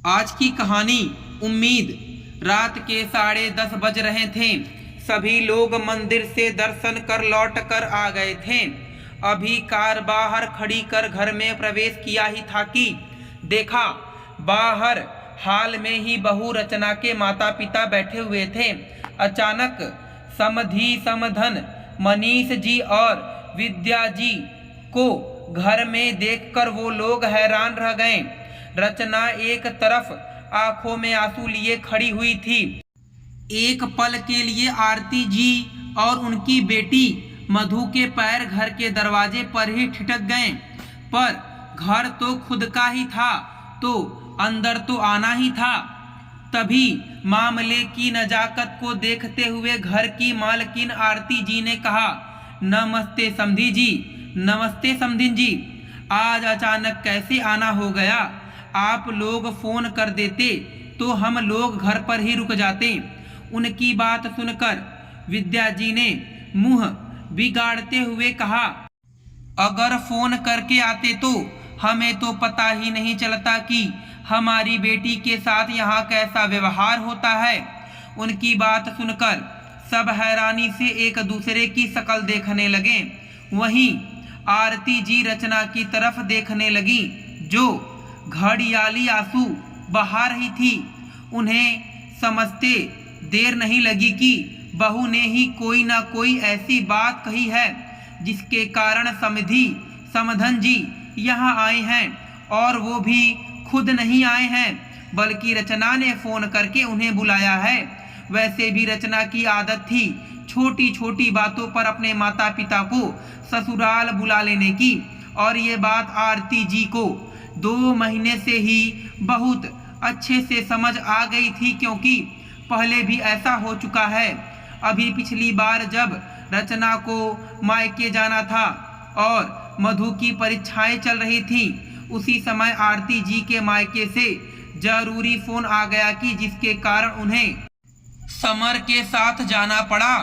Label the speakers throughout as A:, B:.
A: आज की कहानी उम्मीद। रात के 10:30 बज रहे थे। सभी लोग मंदिर से दर्शन कर लौट कर आ गए थे। अभी कार बाहर खड़ी कर घर में प्रवेश किया ही था कि देखा बाहर हाल में ही बहू रचना के माता पिता बैठे हुए थे। अचानक समधी समधन मनीष जी और विद्या जी को घर में देखकर वो लोग हैरान रह गए। रचना एक तरफ आंखों में आंसू लिए खड़ी हुई थी। एक पल के लिए आरती जी और उनकी बेटी मधु के पैर घर के दरवाजे पर ही ठिठक गए। पर घर तो खुद का ही था तो अंदर तो आना ही था। तभी मामले की नजाकत को देखते हुए घर की मालकिन आरती जी ने कहा, नमस्ते समधी जी। नमस्ते समधिन जी। आज अचानक कैसे आना हो गया? आप लोग फोन कर देते तो हम लोग घर पर ही रुक जाते। उनकी बात सुनकर विद्या जी ने मुंह बिगाड़ते हुए कहा, अगर फोन करके आते तो हमें तो पता ही नहीं चलता कि हमारी बेटी के साथ यहाँ कैसा व्यवहार होता है। उनकी बात सुनकर सब हैरानी से एक दूसरे की शक्ल देखने लगे। वहीं आरती जी रचना की तरफ देखने लगी जो घड़ियाली आंसू बहा रही थी। उन्हें समझते देर नहीं लगी कि बहू ने ही कोई ना कोई ऐसी बात कही है जिसके कारण समधी समधन जी यहाँ आए हैं। और वो भी खुद नहीं आए हैं बल्कि रचना ने फोन करके उन्हें बुलाया है। वैसे भी रचना की आदत थी छोटी छोटी बातों पर अपने माता पिता को ससुराल बुला लेने की। और ये बात आरती जी को 2 महीने से ही बहुत अच्छे से समझ आ गई थी, क्योंकि पहले भी ऐसा हो चुका है। अभी पिछली बार जब रचना को मायके जाना था और मधु की परीक्षाएं चल रही थी, उसी समय आरती जी के मायके से जरूरी फोन आ गया कि जिसके कारण उन्हें समर के साथ जाना पड़ा।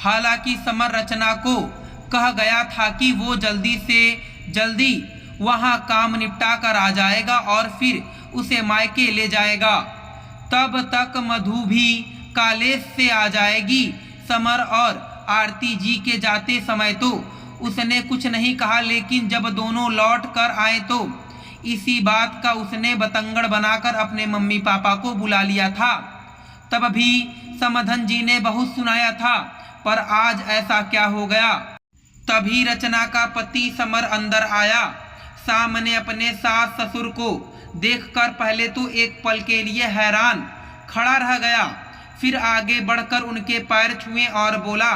A: हालांकि समर रचना को कह गया था कि वो जल्दी से जल्दी वहां काम निपटा कर आ जाएगा और फिर उसे मायके ले जाएगा। तब तक मधु भी कॉलेज से आ जाएगी। समर और आरती जी के जाते समय तो उसने कुछ नहीं कहा, लेकिन जब दोनों लौट कर आए तो इसी बात का उसने बतंगड़ बनाकर अपने मम्मी पापा को बुला लिया था। तब भी समधन जी ने बहुत सुनाया था, पर आज ऐसा क्या हो गया? तभी रचना का पति समर अंदर आया। सामने अपने सास ससुर को देखकर पहले तो एक पल के लिए हैरान खड़ा रह गया, फिर आगे बढ़कर उनके पैर छुए और बोला,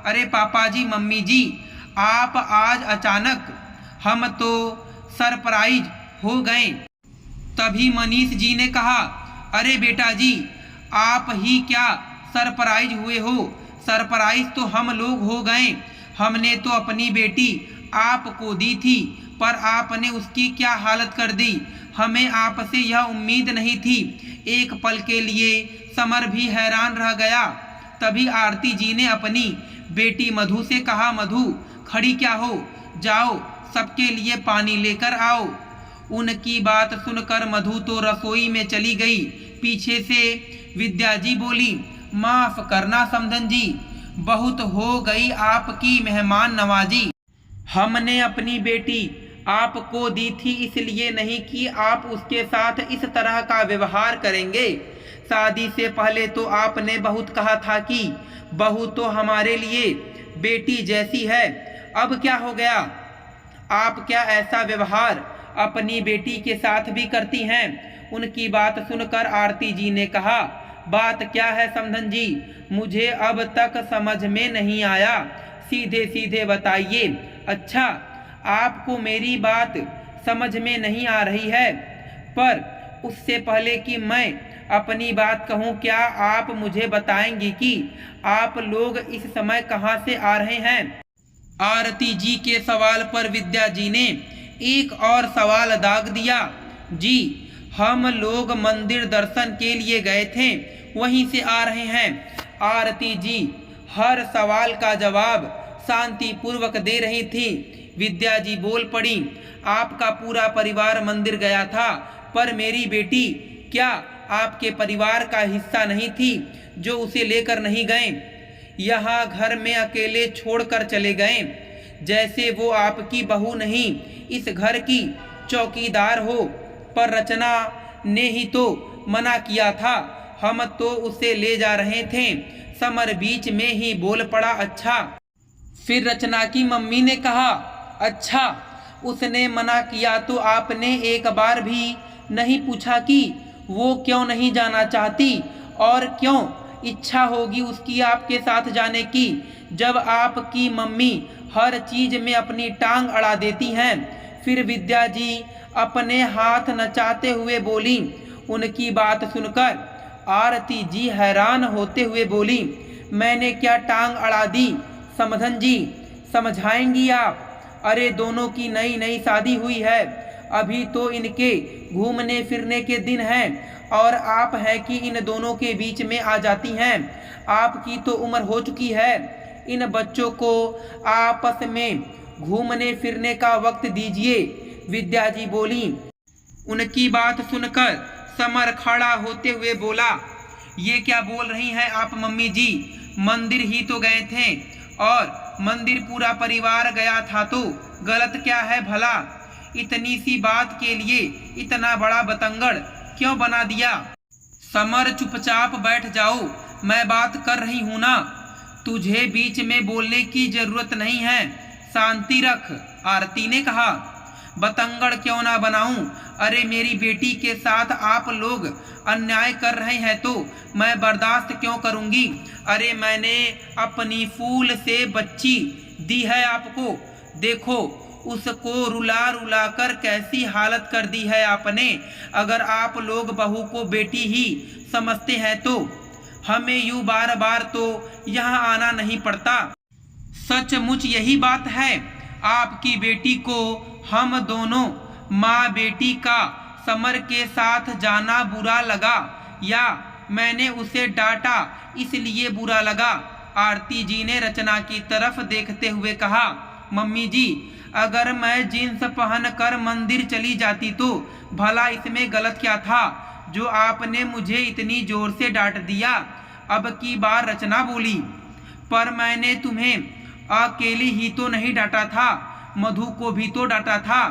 A: अरे पापा जी मम्मी जी, आप आज अचानक, हम तो सरप्राइज हो गए। तभी मनीष जी ने कहा, अरे बेटा जी, आप ही क्या सरप्राइज हुए हो? सरप्राइज तो हम लोग हो गए। हमने तो अपनी बेटी आपको दी थी, पर आपने उसकी क्या हालत कर दी। हमें आपसे यह उम्मीद नहीं थी। एक पल के लिए समर भी हैरान रह गया। तभी आरती जी ने अपनी बेटी मधु से कहा, मधु खड़ी क्या हो, जाओ सबके लिए पानी लेकर आओ। उनकी बात सुनकर मधु तो रसोई में चली गई। पीछे से विद्या जी बोली, माफ करना समधन जी, बहुत हो गई आपकी मेहमान नवाजी। हमने अपनी बेटी आपको दी थी इसलिए नहीं कि आप उसके साथ इस तरह का व्यवहार करेंगे। शादी से पहले तो आपने बहुत कहा था कि बहू तो हमारे लिए बेटी जैसी है। अब क्या हो गया? आप क्या ऐसा व्यवहार अपनी बेटी के साथ भी करती हैं? उनकी बात सुनकर आरती जी ने कहा, बात क्या है समधन जी, मुझे अब तक समझ में नहीं आया, सीधे सीधे बताइए। अच्छा, आपको मेरी बात समझ में नहीं आ रही है, पर उससे पहले कि मैं अपनी बात कहूँ, क्या आप मुझे बताएंगे कि आप लोग इस समय कहाँ से आ रहे हैं? आरती जी के सवाल पर विद्या जी ने एक और सवाल दाग दिया। जी, हम लोग मंदिर दर्शन के लिए गए थे, वहीं से आ रहे हैं। आरती जी हर सवाल का जवाब शांतिपूर्वक दे रही थी। विद्या जी बोल पड़ी, आपका पूरा परिवार मंदिर गया था, पर मेरी बेटी क्या आपके परिवार का हिस्सा नहीं थी जो उसे लेकर नहीं गए? यहाँ घर में अकेले छोड़कर चले गए, जैसे वो आपकी बहू नहीं, इस घर की चौकीदार हो। पर रचना ने ही तो मना किया था, हम तो उसे ले जा रहे थे। समर बीच में ही बोल पड़ा, अच्छा। फिर रचना की मम्मी ने कहा, अच्छा, उसने मना किया तो आपने एक बार भी नहीं पूछा कि वो क्यों नहीं जाना चाहती और क्यों इच्छा होगी उसकी आपके साथ जाने की, जब आपकी मम्मी हर चीज में अपनी टांग अड़ा देती हैं। फिर विद्या जी अपने हाथ नचाते हुए बोली। उनकी बात सुनकर आरती जी हैरान होते हुए बोली, मैंने क्या टांग अड़ा दी समधन जी, समझाएंगी आप? अरे दोनों की नई नई शादी हुई है, अभी तो इनके घूमने फिरने के दिन हैं और आप हैं कि इन दोनों के बीच में आ जाती हैं। आपकी तो उम्र हो चुकी है, इन बच्चों को आपस में घूमने फिरने का वक्त दीजिए, विद्या जी बोली। उनकी बात सुनकर समर खड़ा होते हुए बोला, ये क्या बोल रही हैं आप मम्मी जी, मंदिर ही तो गए थे और मंदिर पूरा परिवार गया था तो गलत क्या है भला? इतनी सी बात के लिए इतना बड़ा बतंगड़ क्यों बना दिया? समर चुपचाप बैठ जाओ, मैं बात कर रही हूं ना, तुझे बीच में बोलने की जरूरत नहीं है, शांति रख, आरती ने कहा। बतंगड़ क्यों ना बनाऊं? अरे मेरी बेटी के साथ आप लोग अन्याय कर रहे हैं तो मैं बर्दाश्त क्यों करूंगी? अरे मैंने अपनी फूल से बच्ची दी है आपको, देखो उसको रुला रुला कर कैसी हालत कर दी है आपने। अगर आप लोग बहू को बेटी ही समझते हैं तो हमें यूं बार बार तो यहाँ आना नहीं पड़ता। सचमुच यही बात है, आपकी बेटी को हम दोनों माँ बेटी का समर के साथ जाना बुरा लगा या मैंने उसे डांटा इसलिए बुरा लगा? आरती जी ने रचना की तरफ देखते हुए कहा, मम्मी जी अगर मैं जीन्स पहनकर मंदिर चली जाती तो भला इसमें गलत क्या था जो आपने मुझे इतनी जोर से डांट दिया? अब की बार रचना बोली, पर मैंने तुम्हें अकेली ही तो नहीं डांटा था, मधु को भी तो डांटा था,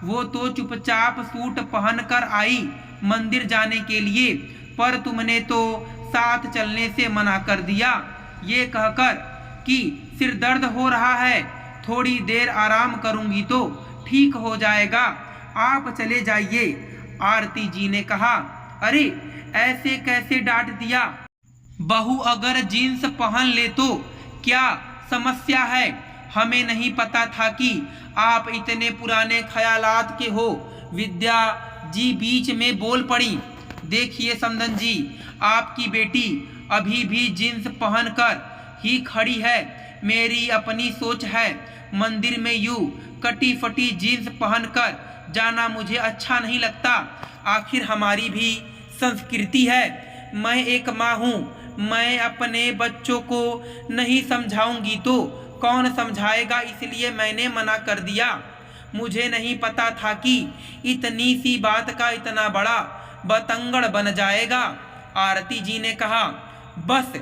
A: वो तो चुपचाप सूट पहनकर आई मंदिर जाने के लिए, पर तुमने तो साथ चलने से मना कर दिया, ये कहकर कि सिर दर्द हो रहा है, थोड़ी देर आराम करूंगी तो ठीक हो जाएगा, आप चले जाइए। आरती जी ने कहा, अरे ऐसे कैसे डांट दिया? बहू अगर जीन्स पहन ले तो क्या समस्या है? हमें नहीं पता था कि आप इतने पुराने ख्यालात के हो। विद्या जी बीच में बोल पड़ी, देखिए समधन जी, आपकी बेटी अभी भी जीन्स पहनकर ही खड़ी है, मेरी अपनी सोच है, मंदिर में यूं कटी फटी जीन्स पहनकर जाना मुझे अच्छा नहीं लगता, आखिर हमारी भी संस्कृति है। मैं एक माँ हूँ, मैं अपने बच्चों को नहीं समझाऊंगी तो कौन समझाएगा, इसलिए मैंने मना कर दिया। मुझे नहीं पता था कि इतनी सी बात का इतना बड़ा बतंगड़ बन जाएगा। आरती जी ने कहा, बस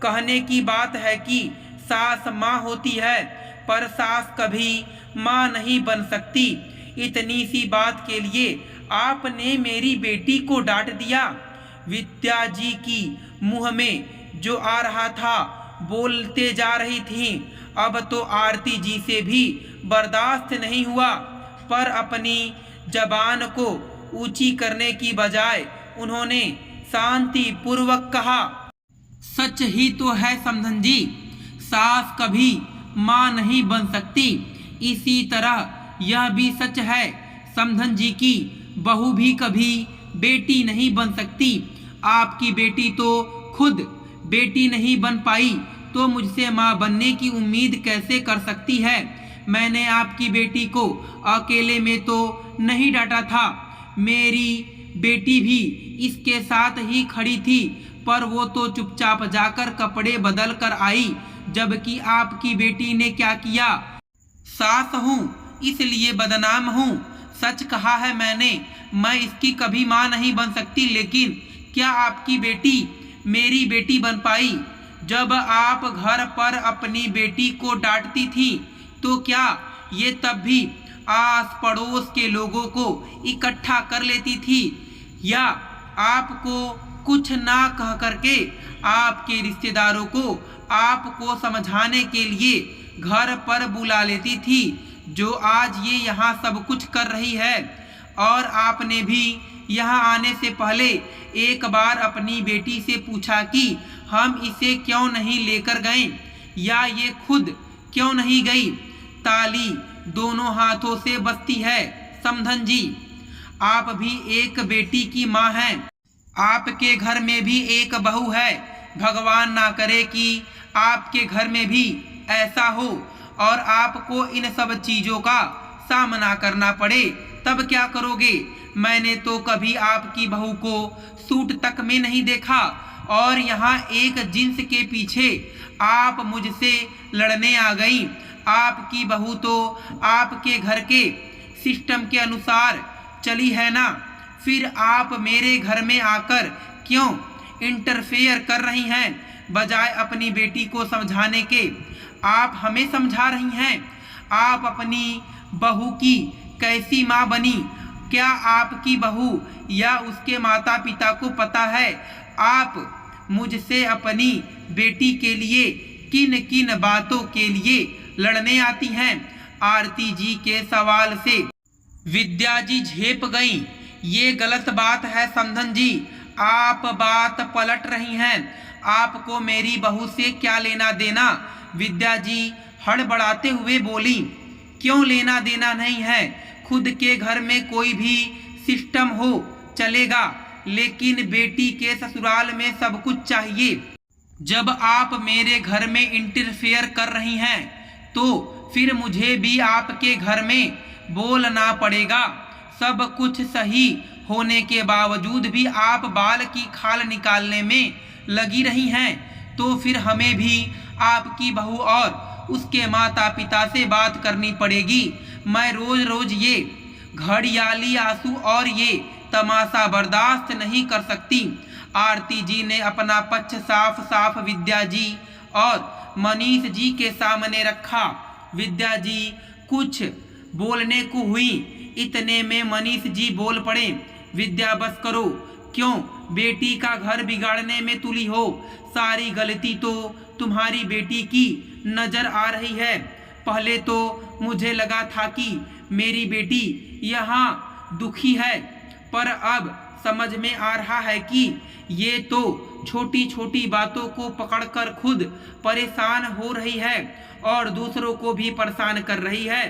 A: कहने की बात है कि सास माँ होती है पर सास कभी माँ नहीं बन सकती। इतनी सी बात के लिए आपने मेरी बेटी को डांट दिया। विद्या जी की मुंह में जो आ रहा था बोलते जा रही थी, अब तो आरती जी से भी बर्दाश्त नहीं हुआ, पर अपनी जबान को ऊंची करने की बजाय उन्होंने शांति पूर्वक कहा, सच ही तो है समधन जी, सास कभी माँ नहीं बन सकती, इसी तरह यह भी सच है समधन जी की बहू भी कभी बेटी नहीं बन सकती। आपकी बेटी तो खुद बेटी नहीं बन पाई तो मुझसे माँ बनने की उम्मीद कैसे कर सकती है? मैंने आपकी बेटी को अकेले में तो नहीं डांटा था, मेरी बेटी भी इसके साथ ही खड़ी थी, पर वो तो चुपचाप जाकर कपड़े बदल कर आई, जबकि आपकी बेटी ने क्या किया? सास हूँ इसलिए बदनाम हूँ, सच कहा है मैंने, मैं इसकी कभी माँ नहीं बन सकती। लेकिन क्या आपकी बेटी मेरी बेटी बन पाई? जब आप घर पर अपनी बेटी को डांटती थी तो क्या ये तब भी आस पड़ोस के लोगों को इकट्ठा कर लेती थी, या आपको कुछ ना कह करके आपके रिश्तेदारों को आपको समझाने के लिए घर पर बुला लेती थी, जो आज ये यहाँ सब कुछ कर रही है? और आपने भी यहाँ आने से पहले एक बार अपनी बेटी से पूछा कि हम इसे क्यों नहीं लेकर गए, या ये खुद क्यों नहीं गई? ताली दोनों हाथों से बजती है। समधन जी, आप भी एक बेटी की माँ हैं, आपके घर में भी एक बहू है। भगवान ना करे कि आपके घर में भी ऐसा हो और आपको इन सब चीज़ों का सामना करना पड़े, तब क्या करोगे? मैंने तो कभी आपकी बहू को सूट तक में नहीं देखा, और यहाँ एक जींस के पीछे आप मुझसे लड़ने आ गई। आपकी बहू तो आपके घर के सिस्टम के अनुसार चली है ना, फिर आप मेरे घर में आकर क्यों इंटरफेयर कर रही हैं? बजाय अपनी बेटी को समझाने के आप हमें समझा रही हैं। आप अपनी बहू की कैसी माँ बनी? क्या आपकी बहू या उसके माता पिता को पता है आप मुझसे अपनी बेटी के लिए किन किन बातों के लिए लड़ने आती हैं? आरती जी के सवाल से विद्या जी झेप गई। ये गलत बात है समधन जी, आप बात पलट रही हैं। आपको मेरी बहू से क्या लेना देना? विद्या जी हड़बड़ाते हुए बोली। क्यों लेना देना नहीं है? खुद के घर में कोई भी सिस्टम हो चलेगा, लेकिन बेटी के ससुराल में सब कुछ चाहिए। जब आप मेरे घर में इंटरफेयर कर रही हैं तो फिर मुझे भी आपके घर में बोलना पड़ेगा। सब कुछ सही होने के बावजूद भी आप बाल की खाल निकालने में लगी रही हैं, तो फिर हमें भी आपकी बहू और उसके माता पिता से बात करनी पड़ेगी। मैं रोज रोज ये घड़ियाली आंसू और ये तमाशा बर्दाश्त नहीं कर सकती। आरती जी ने अपना पक्ष साफ साफ विद्या जी और मनीष जी के सामने रखा। विद्या जी कुछ बोलने को हुई, इतने में मनीष जी बोल पड़े। विद्या बस करो, क्यों बेटी का घर बिगाड़ने में तुली हो? सारी गलती तो तुम्हारी बेटी की नजर आ रही है। पहले तो मुझे लगा था कि मेरी बेटी यहाँ दुखी है, पर अब समझ में आ रहा है कि ये तो छोटी छोटी बातों को पकड़कर खुद परेशान हो रही है और दूसरों को भी परेशान कर रही है।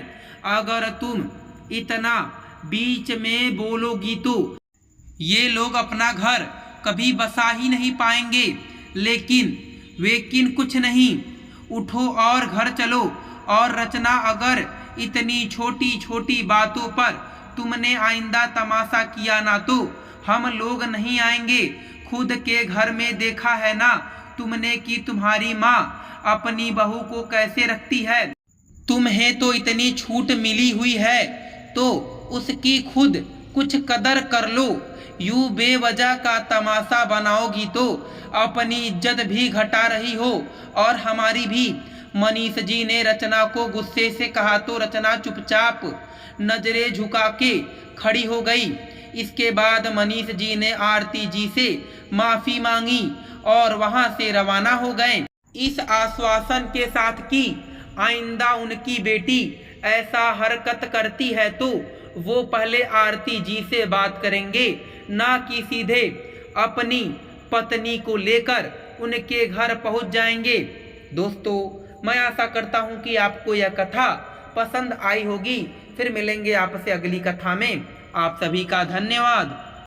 A: अगर तुम इतना बीच में बोलोगी तो ये लोग अपना घर कभी बसा ही नहीं पाएंगे। लेकिन कुछ नहीं, उठो और घर चलो। और रचना, अगर इतनी छोटी छोटी बातों पर तुमने आइंदा तमाशा किया ना तो हम लोग नहीं आएंगे। खुद के घर में देखा है ना तुमने कि तुम्हारी माँ अपनी बहू को कैसे रखती है। तुम्हें तो इतनी छूट मिली हुई है तो उसकी खुद कुछ कदर कर लो। यूं बेवजह का तमाशा बनाओगी तो अपनी इज्जत भी घटा रही हो और हमारी भी। मनीष जी ने रचना को गुस्से से कहा तो रचना चुपचाप नजरें झुका के खड़ी हो गई। इसके बाद मनीष जी ने आरती जी से माफी मांगी और वहां से रवाना हो गए, इस आश्वासन के साथ कि आइंदा उनकी बेटी ऐसा हरकत करती है तो वो पहले आरती जी से बात करेंगे, ना कि सीधे अपनी पत्नी को लेकर उनके घर पहुंच जाएंगे। दोस्तों, मैं आशा करता हूं कि आपको यह कथा पसंद आई होगी। फिर मिलेंगे आपसे अगली कथा में। आप सभी का धन्यवाद।